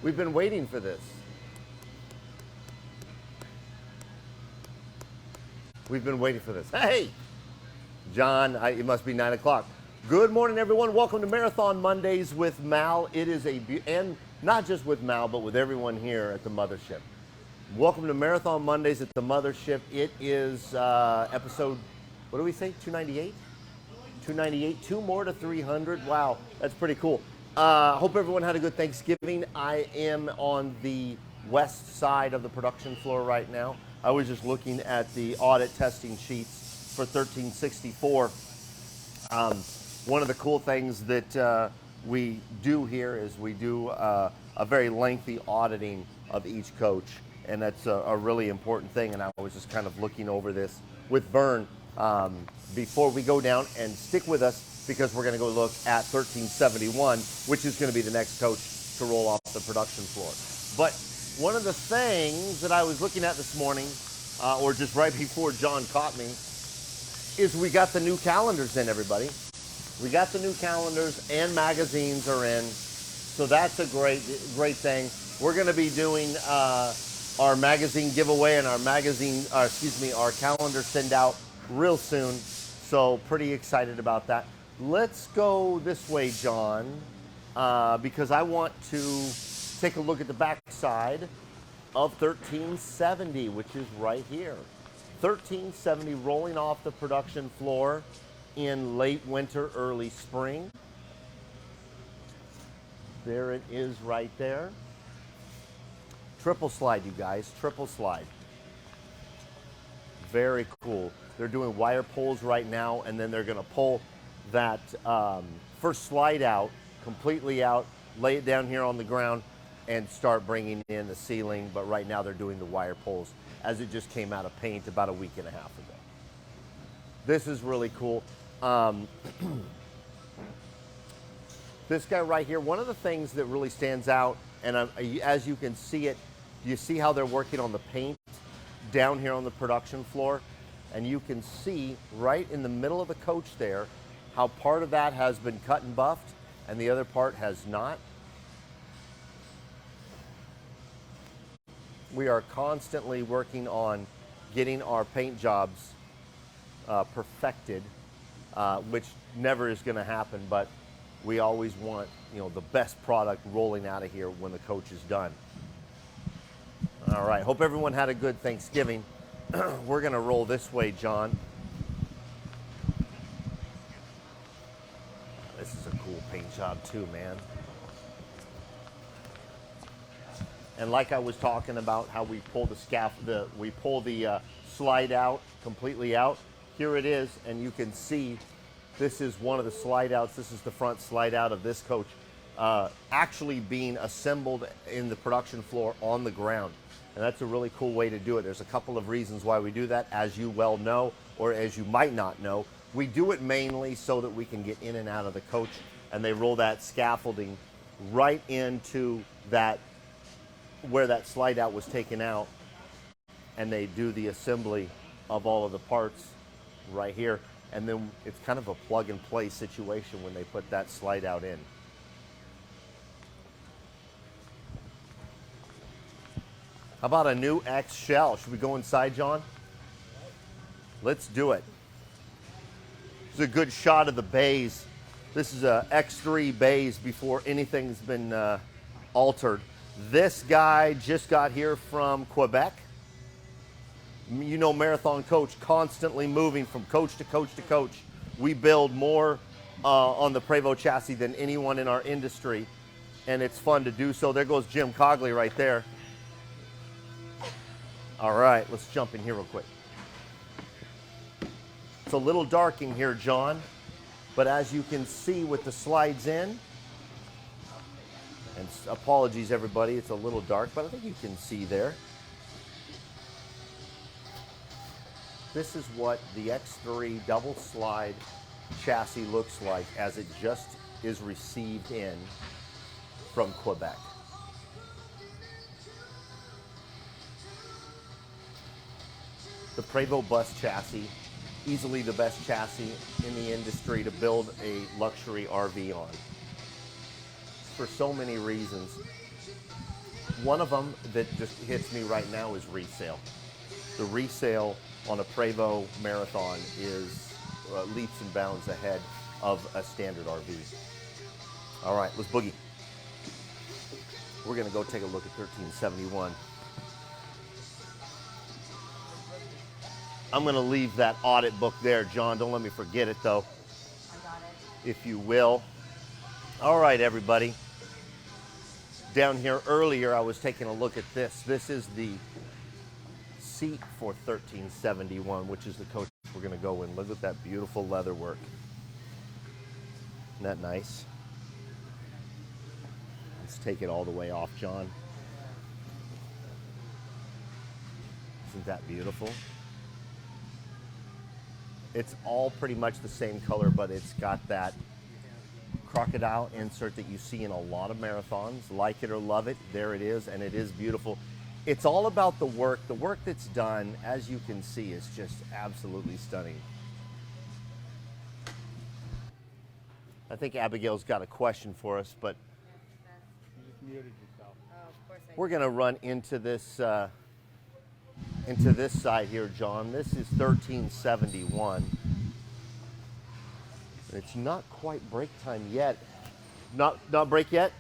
We've been waiting for this. We've been waiting for this. Hey, John, it must be 9 o'clock. Good morning, everyone. Welcome to Marathon Mondays with Mal. It is and not just with Mal, but with everyone here at the mothership. Welcome to Marathon Mondays at the mothership. It is episode, what do we say, 298? 298, 2 more to 300. Wow, that's pretty cool. Hope everyone had a good Thanksgiving. I am on the west side of the production floor right now. I was just looking at the audit testing sheets for 1364. One of the cool things that we do here is we do a very lengthy auditing of each coach, and that's a really important thing. And I was just kind of looking over this with Vern before we go down, and stick with us because we're going to go look at 1371, which is going to be the next coach to roll off the production floor. But one of the things that I was looking at this morning, or just right before John caught me, is we got the new calendars in, everybody. We got the new calendars and magazines are in, so that's a great thing. We're going to be doing our magazine giveaway and our calendar send out real soon, so pretty excited about that. Let's go this way, John, because I want to take a look at the back side of 1370, which is right here. 1370 rolling off the production floor in late winter, early spring. There it is right there. Triple slide, you guys, triple slide. Very cool. They're doing wire pulls right now, and then they're gonna pull that first slide out, completely out, lay it down here on the ground, and start bringing in the ceiling. But right now they're doing the wire pulls as it just came out of paint about a week and a half ago. This is really cool. This guy right here, one of the things that really stands out, and as you can see it, you see how they're working on the paint down here on the production floor, and you can see right in the middle of the coach there how part of that has been cut and buffed and the other part has not. We are constantly working on getting our paint jobs perfected, which never is going to happen, but we always want, the best product rolling out of here when the coach is done. All right, hope everyone had a good Thanksgiving. We're going to roll this way, John. This is a cool paint job too, man. And like I was talking about how we pull the slide out, completely out. Here it is, and you can see this is one of the slide outs. This is the front slide out of this coach, actually being assembled in the production floor on the ground. And that's a really cool way to do it. There's a couple of reasons why we do that, as you well know, or as you might not know. We do it mainly so that we can get in and out of the coach, and they roll that scaffolding right into that, where that slide out was taken out, and they do the assembly of all of the parts right here. And then it's kind of a plug and play situation when they put that slide out in. How about a new X shell? Should we go inside, John? Let's do it. This is a good shot of the bays. This is a X3 bays before anything's been altered. This guy just got here from Quebec. Marathon Coach, constantly moving from coach to coach to coach. We build more on the Prevost chassis than anyone in our industry, and it's fun to do so. There goes Jim Cogley right there. All right, let's jump in here real quick. It's a little dark in here, John, but as you can see with the slides in, and apologies everybody, it's a little dark, but I think you can see there. This is what the X3 double slide chassis looks like as it just is received in from Quebec. The Prevost bus chassis, easily the best chassis in the industry to build a luxury RV on. For so many reasons. One of them that just hits me right now is resale. The resale on a Prevost Marathon is leaps and bounds ahead of a standard RV. All right, let's boogie. We're gonna go take a look at 1371. I'm gonna leave that audit book there, John. Don't let me forget it though. I got it. If you will. All right, everybody. Down here earlier, I was taking a look at this. This is the seat for 1371, which is the coach we're gonna go in. Look at that beautiful leather work. Isn't that nice? Let's take it all the way off, John. Isn't that beautiful? It's all pretty much the same color, but it's got that crocodile insert that you see in a lot of marathons. Like it or love it, there it is, and it is beautiful. It's all about the work. The work that's done, as you can see, is just absolutely stunning. I think Abigail's got a question for us, but You just muted yourself. Oh, of course I we're gonna run into this side here, John. This is 1371. It's not quite break time yet. Not break yet?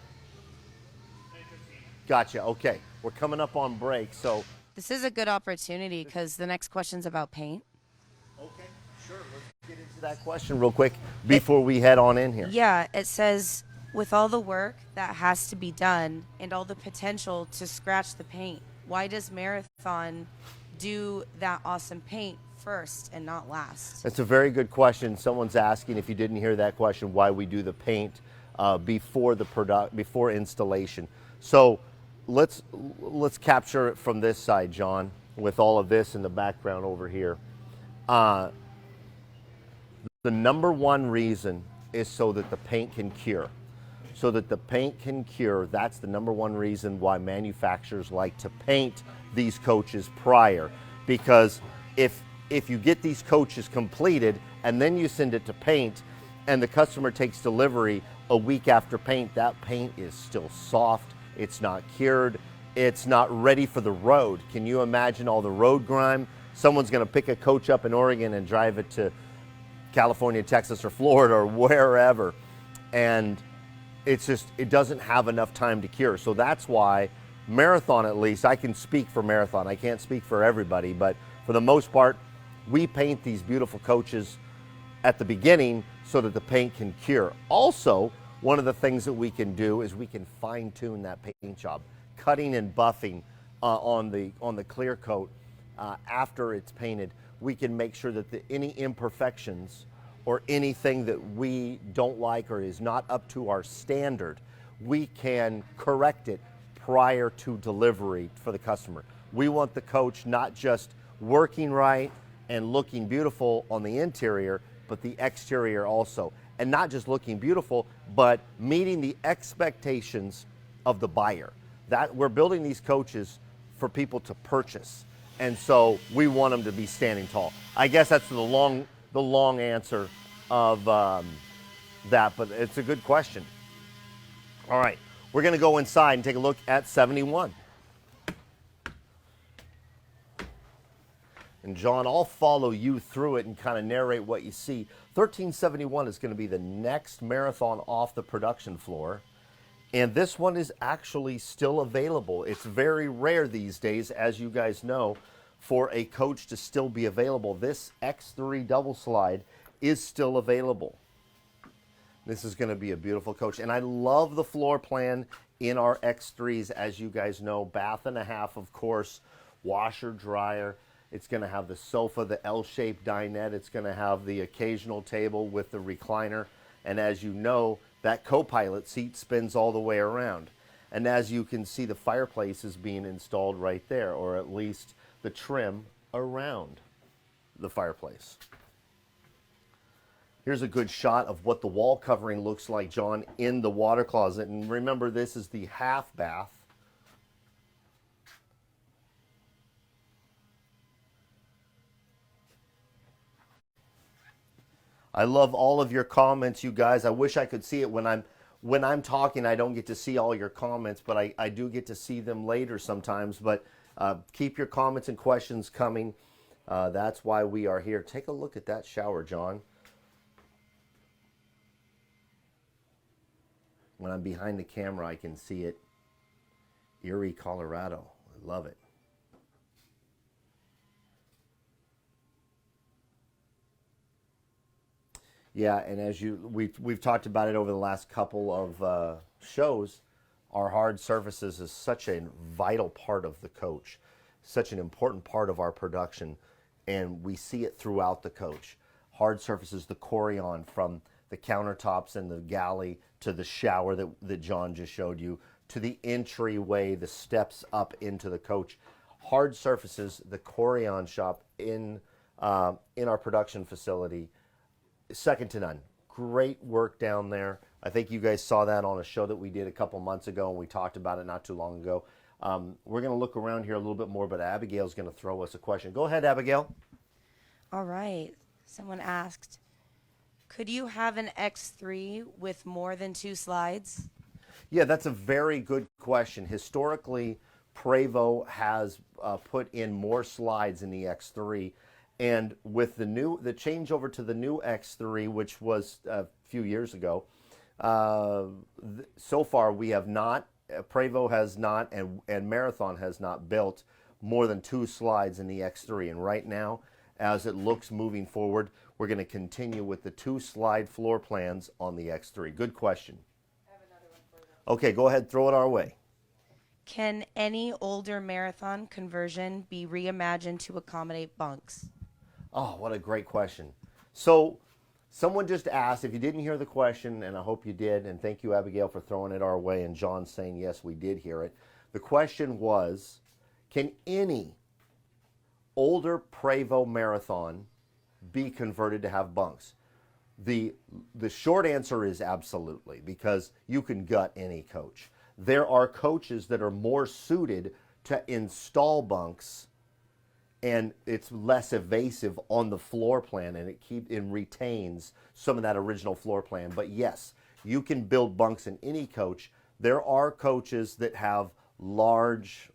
Gotcha, okay. We're coming up on break, so. This is a good opportunity because the next question's about paint. Okay, sure. Let's get into that question real quick before we head on in here. Yeah, it says, with all the work that has to be done and all the potential to scratch the paint, why does Marathon do that awesome paint first and not last? That's a very good question. Someone's asking, if you didn't hear that question, why we do the paint before installation. So let's capture it from this side, John, with all of this in the background over here. The number one reason is so that the paint can cure. So that the paint can cure, that's the number one reason why manufacturers like to paint these coaches prior. Because if you get these coaches completed and then you send it to paint and the customer takes delivery a week after paint, that paint is still soft, it's not cured, it's not ready for the road. Can you imagine all the road grime? Someone's gonna pick a coach up in Oregon and drive it to California, Texas, or Florida, or wherever. And it's just, it doesn't have enough time to cure. So that's why Marathon, at least, I can speak for Marathon. I can't speak for everybody, but for the most part, we paint these beautiful coaches at the beginning so that the paint can cure. Also, one of the things that we can do is we can fine tune that paint job, cutting and buffing on the clear coat after it's painted. We can make sure that any imperfections or anything that we don't like or is not up to our standard, we can correct it prior to delivery for the customer. We want the coach not just working right and looking beautiful on the interior, but the exterior also. And not just looking beautiful, but meeting the expectations of the buyer. That we're building these coaches for people to purchase. And so we want them to be standing tall. I guess that's the long answer of that, but it's a good question. All right, we're gonna go inside and take a look at 71. And John, I'll follow you through it and kind of narrate what you see. 1371 is gonna be the next marathon off the production floor. And this one is actually still available. It's very rare these days, as you guys know, for a coach to still be available. This X3 double slide is still available. This is going to be a beautiful coach. And I love the floor plan in our X3s, as you guys know. Bath and a half, of course, washer, dryer. It's going to have the sofa, the L-shaped dinette. It's going to have the occasional table with the recliner. And as you know, that co-pilot seat spins all the way around. And as you can see, the fireplace is being installed right there, or at least the trim around the fireplace. Here's a good shot of what the wall covering looks like, John, in the water closet. And remember, this is the half bath. I love all of your comments, you guys. I wish I could see it when when I'm talking, I don't get to see all your comments, but I do get to see them later sometimes. But keep your comments and questions coming. That's why we are here. Take a look at that shower, John. When I'm behind the camera, I can see it. Erie, Colorado. I love it. Yeah, and as we've talked about it over the last couple of shows, our hard surfaces is such a vital part of the coach, such an important part of our production, and we see it throughout the coach. Hard surfaces, the Corian, from the countertops and the galley to the shower that John just showed you, to the entryway, the steps up into the coach. Hard surfaces, the Corian shop in our production facility, second to none. Great work down there. I think you guys saw that on a show that we did a couple months ago, and we talked about it not too long ago. We're going to look around here a little bit more, but Abigail's going to throw us a question. Go ahead, Abigail. All right. Someone asked, could you have an X3 with more than 2 slides? Yeah, that's a very good question. Historically, Prevost has put in more slides in the X3. And with the changeover to the new X3, which was a few years ago, so far we have not, Prevost has not, and Marathon has not built more than 2 slides in the X3. And right now, as it looks moving forward, we're going to continue with the 2 slide floor plans on the X3. Good question. I have another one for you. Okay, go ahead, throw it our way. Can any older Marathon conversion be reimagined to accommodate bunks? Oh, what a great question. So someone just asked, if you didn't hear the question, and I hope you did, and thank you, Abigail, for throwing it our way, and John saying, yes, we did hear it. The question was, can any older Prevost Marathon be converted to have bunks? The short answer is absolutely, because you can gut any coach. There are coaches that are more suited to install bunks, and it's less evasive on the floor plan, and it retains some of that original floor plan. But yes, you can build bunks in any coach. There are coaches that have large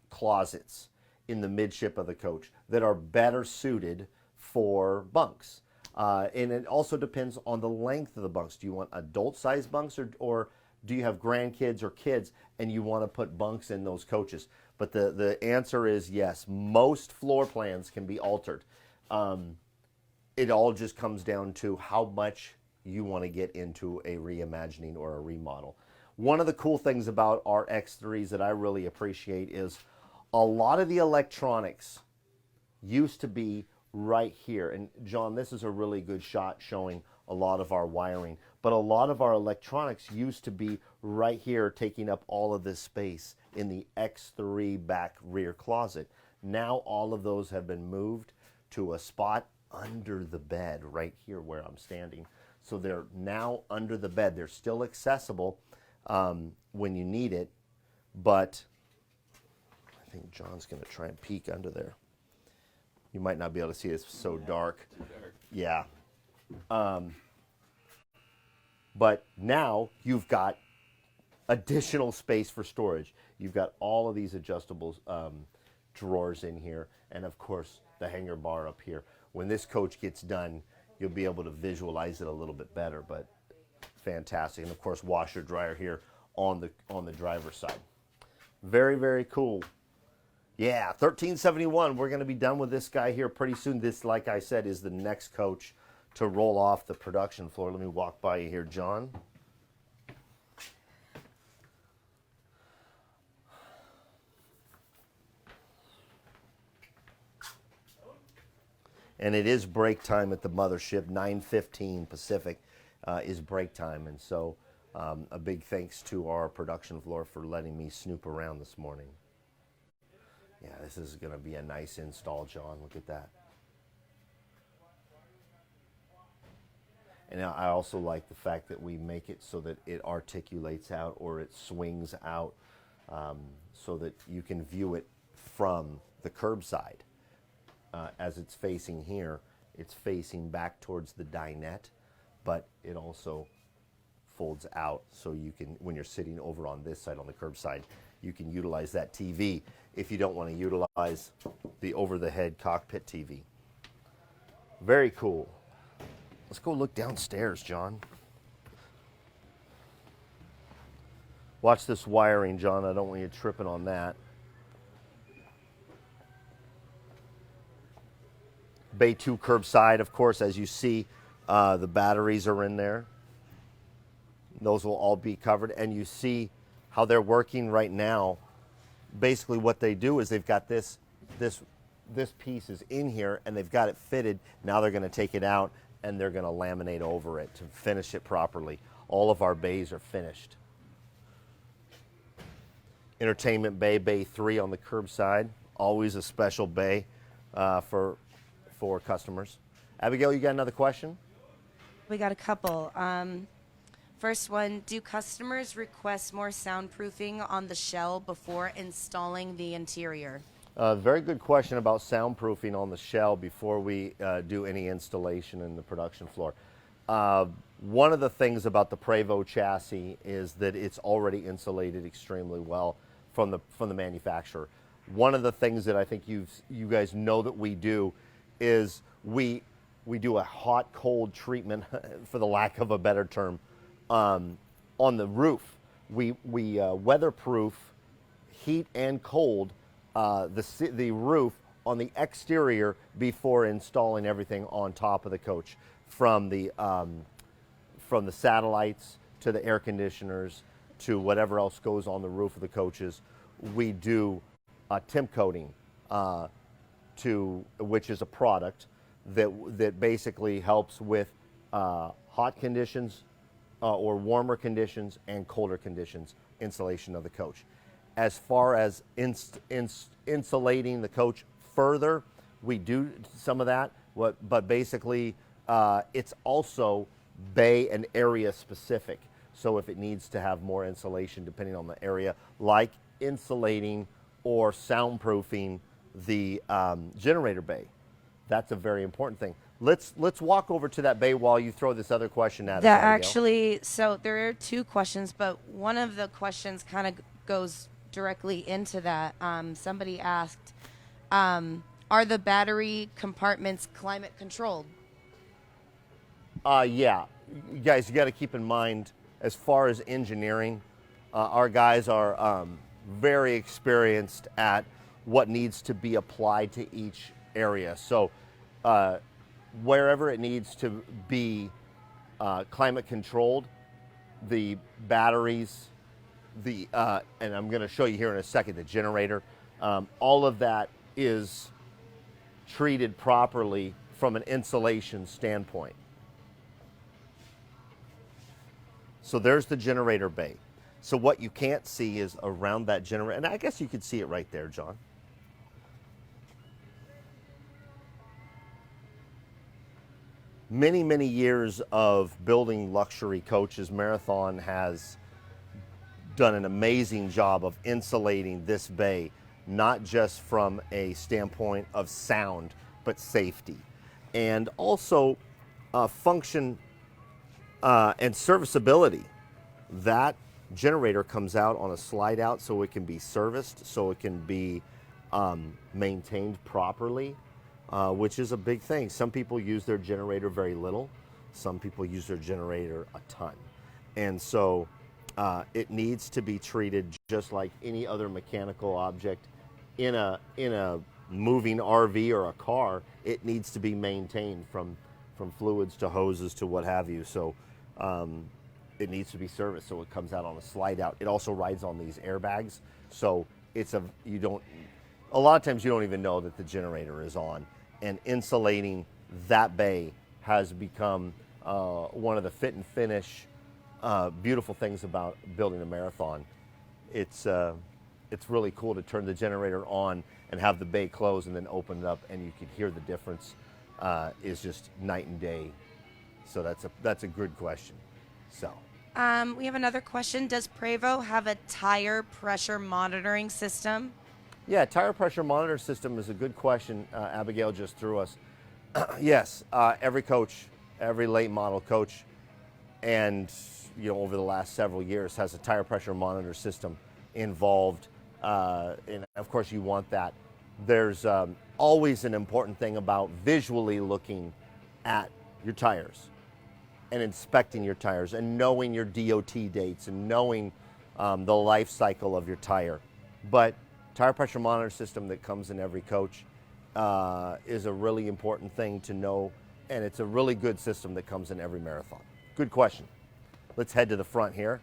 closets in the midship of the coach that are better suited for bunks. And it also depends on the length of the bunks. Do you want adult-sized bunks, or do you have grandkids or kids and you want to put bunks in those coaches? But the answer is yes. Most floor plans can be altered. It all just comes down to how much you want to get into a reimagining or a remodel. One of the cool things about our X3s that I really appreciate is a lot of the electronics used to be right here. And John, this is a really good shot showing a lot of our wiring. But a lot of our electronics used to be right here, taking up all of this space in the X3 back rear closet. Now all of those have been moved to a spot under the bed right here where I'm standing. So they're now under the bed. They're still accessible when you need it, but I think John's going to try and peek under there. You might not be able to see it. It's so dark. Too dark. Yeah. But now you've got additional space for storage. You've got all of these adjustable drawers in here, and of course the hanger bar up here. When this coach gets done, you'll be able to visualize it a little bit better, but fantastic. And of course, washer dryer here on the driver's side. Very, very cool. Yeah, 1371. We're going to be done with this guy here pretty soon. This, like I said, is the next coach to roll off the production floor. Let me walk by you here, John. And it is break time at the mothership. 9:15 Pacific is break time. And so a big thanks to our production floor for letting me snoop around this morning. Yeah, this is going to be a nice install, John. Look at that. And I also like the fact that we make it so that it articulates out or it swings out so that you can view it from the curbside. As it's facing here, it's facing back towards the dinette, but it also folds out, so you can, when you're sitting over on this side on the curbside, you can utilize that TV if you don't want to utilize the over-the-head cockpit TV. Very cool. Let's go look downstairs, John. Watch this wiring, John. I don't want you tripping on that. Bay 2 curbside, of course, as you see, the batteries are in there. Those will all be covered, and you see how they're working right now. Basically what they do is they've got this piece is in here, and they've got it fitted. Now they're going to take it out, and they're going to laminate over it to finish it properly. All of our bays are finished. Entertainment bay, Bay 3 on the curbside. Always a special bay for customers. Abigail, you got another question? We got a couple. First one, do customers request more soundproofing on the shell before installing the interior? Very good question about soundproofing on the shell before we do any installation in the production floor. One of the things about the Prevost chassis is that it's already insulated extremely well from the manufacturer. One of the things that I think you guys know that we do is we do a hot-cold treatment, for the lack of a better term, on the roof. We weatherproof heat and cold the roof on the exterior before installing everything on top of the coach, from the satellites to the air conditioners to whatever else goes on the roof of the coaches. We do temp coating, which is a product that basically helps with hot conditions or warmer conditions and colder conditions, insulation of the coach. As far as insulating the coach further, we do some of that, but basically it's also bay and area specific. So if it needs to have more insulation depending on the area, like insulating or soundproofing the generator bay, that's a very important thing. Let's walk over to that bay while you throw this other question at us. That Abigail. actually, so there are two questions, but one of the questions kind of goes directly into that. Somebody asked, are the battery compartments climate controlled? Yeah, you guys, you got to keep in mind, as far as engineering, our guys are very experienced at what needs to be applied to each area. So wherever it needs to be climate controlled, the batteries, and I'm going to show you here in a second, the generator, all of that is treated properly from an insulation standpoint. So there's the generator bay. So what you can't see is around that generator, and I guess you could see it right there, John. Many, many years of building luxury coaches, Marathon has done an amazing job of insulating this bay, not just from a standpoint of sound, but safety. And also function and serviceability. That generator comes out on a slide out so it can be serviced, so it can be maintained properly, which is a big thing. Some people use their generator very little. Some people use their generator a ton. And so it needs to be treated just like any other mechanical object in a moving RV or a car. It needs to be maintained from fluids to hoses to what have you. So it needs to be serviced, so it comes out on a slide out. It also rides on these airbags, so it's a lot of times you don't even know that the generator is on. And insulating that bay has become one of the fit and finish beautiful things about building a Marathon. It's really cool to turn the generator on and have the bay close and then open it up, and you can hear the difference. Is just night and day. So that's a good question. So we have another question. Does Prevost have a tire pressure monitoring system? yeah, tire pressure monitor system is a good question. Abigail just threw us. Yes, every coach, every late model coach and over the last several years has a tire pressure monitor system involved, and of course you want that. There's always an important thing about visually looking at your tires and inspecting your tires and knowing your DOT dates and knowing the life cycle of your tire. But tire pressure monitor system that comes in every coach is a really important thing to know, and it's a really good system that comes in every marathon. Good question. Let's head to the front here.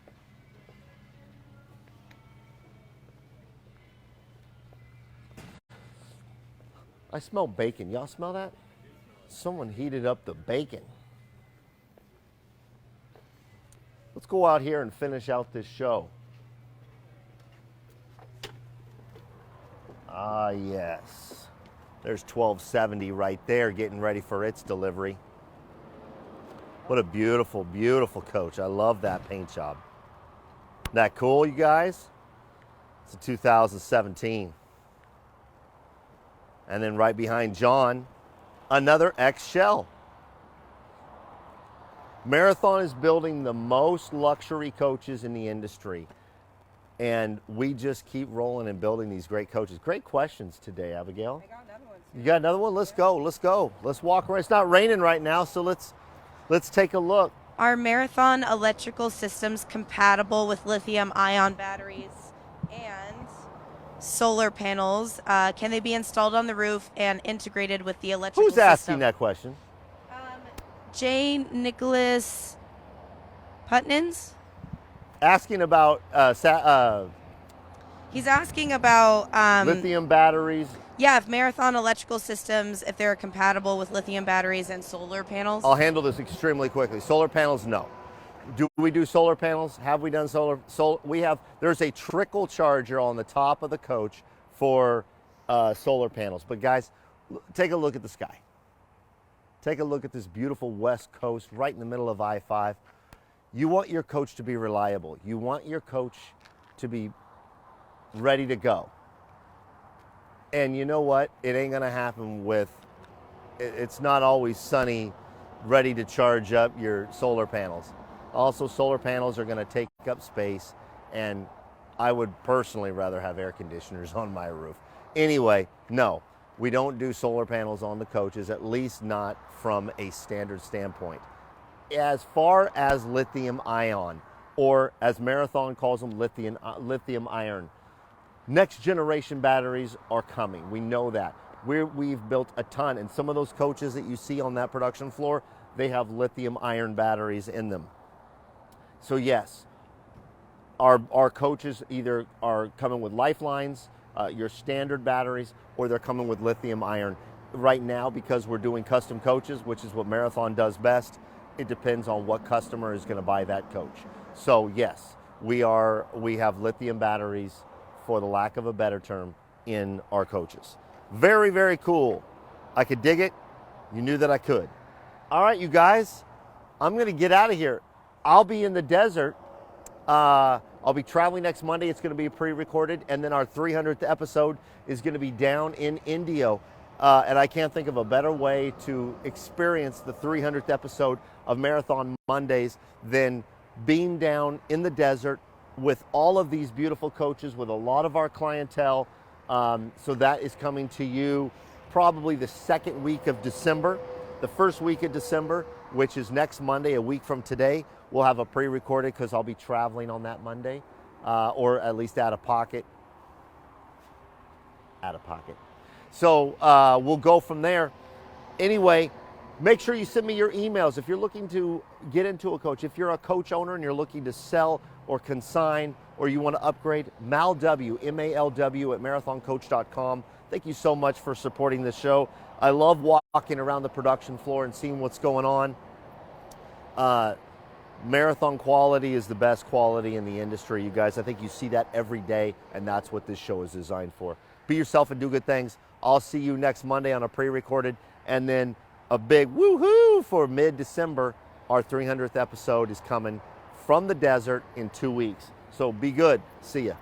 I smell bacon. Y'all smell that? Someone heated up the bacon. Let's go out here and finish out this show. Ah, yes. There's 1270 right there getting ready for its delivery. What a beautiful, beautiful coach. I love that paint job. Isn't that cool, you guys? It's a 2017. And then right behind John, another X shell. Marathon is building the most luxury coaches in the industry. And we just keep rolling and building these great coaches. Great questions today, Abigail. I got another one. You got another one? Let's go. Let's go. Let's walk around. It's not raining right now, so let's take a look. Are Marathon electrical systems compatible with lithium-ion batteries and solar panels? Can they be installed on the roof and integrated with the electrical Who's system? asking that question? J. Nicholas Putnins? Asking about He's asking about lithium batteries. Yeah, if Marathon electrical systems, if they're compatible with lithium batteries and solar panels. I'll handle this extremely quickly. Solar panels, no. Do we do solar panels? Have we done solar? We have. There's a trickle charger on the top of the coach for solar panels. But guys, take a look at the sky. Take a look at this beautiful West Coast right in the middle of I-5. You want your coach to be reliable. You want your coach to be ready to go. And you know what? It ain't gonna happen with, it's not always sunny, ready to charge up your solar panels. Also, solar panels are gonna take up space, and I would personally rather have air conditioners on my roof. Anyway, no, we don't do solar panels on the coaches, at least not from a standard standpoint. As far as lithium ion, or as Marathon calls them, lithium iron, next generation batteries are coming. We know that. We've built a ton, and some of those coaches that you see on that production floor, they have lithium iron batteries in them. So yes, our coaches either are coming with lifelines, your standard batteries, or they're coming with lithium iron. Right now, because we're doing custom coaches, which is what Marathon does best, it depends on what customer is going to buy that coach. So yes, we have lithium batteries, for the lack of a better term, in our coaches. Very, very cool. I could dig it. You knew that I could. All right, you guys, I'm going to get out of here. I'll be in the desert. I'll be traveling next Monday. It's going to be pre-recorded, and then our 300th episode is going to be down in Indio. And I can't think of a better way to experience the 300th episode of Marathon Mondays than being down in the desert with all of these beautiful coaches, with a lot of our clientele. So that is coming to you probably the second week of December. The first week of December, which is next Monday, a week from today, we'll have a pre-recorded because I'll be traveling on that Monday, or at least out of pocket. So we'll go from there. Anyway, make sure you send me your emails. If you're looking to get into a coach, if you're a coach owner and you're looking to sell or consign, or you want to upgrade, MalW, M-A-L-W at marathoncoach.com. Thank you so much for supporting the show. I love walking around the production floor and seeing what's going on. Marathon quality is the best quality in the industry, you guys. I think you see that every day, and that's what this show is designed for. Be yourself and do good things. I'll see you next Monday on a pre-recorded, and then a big woohoo for mid-December. Our 300th episode is coming from the desert in 2 weeks. So be good. See ya.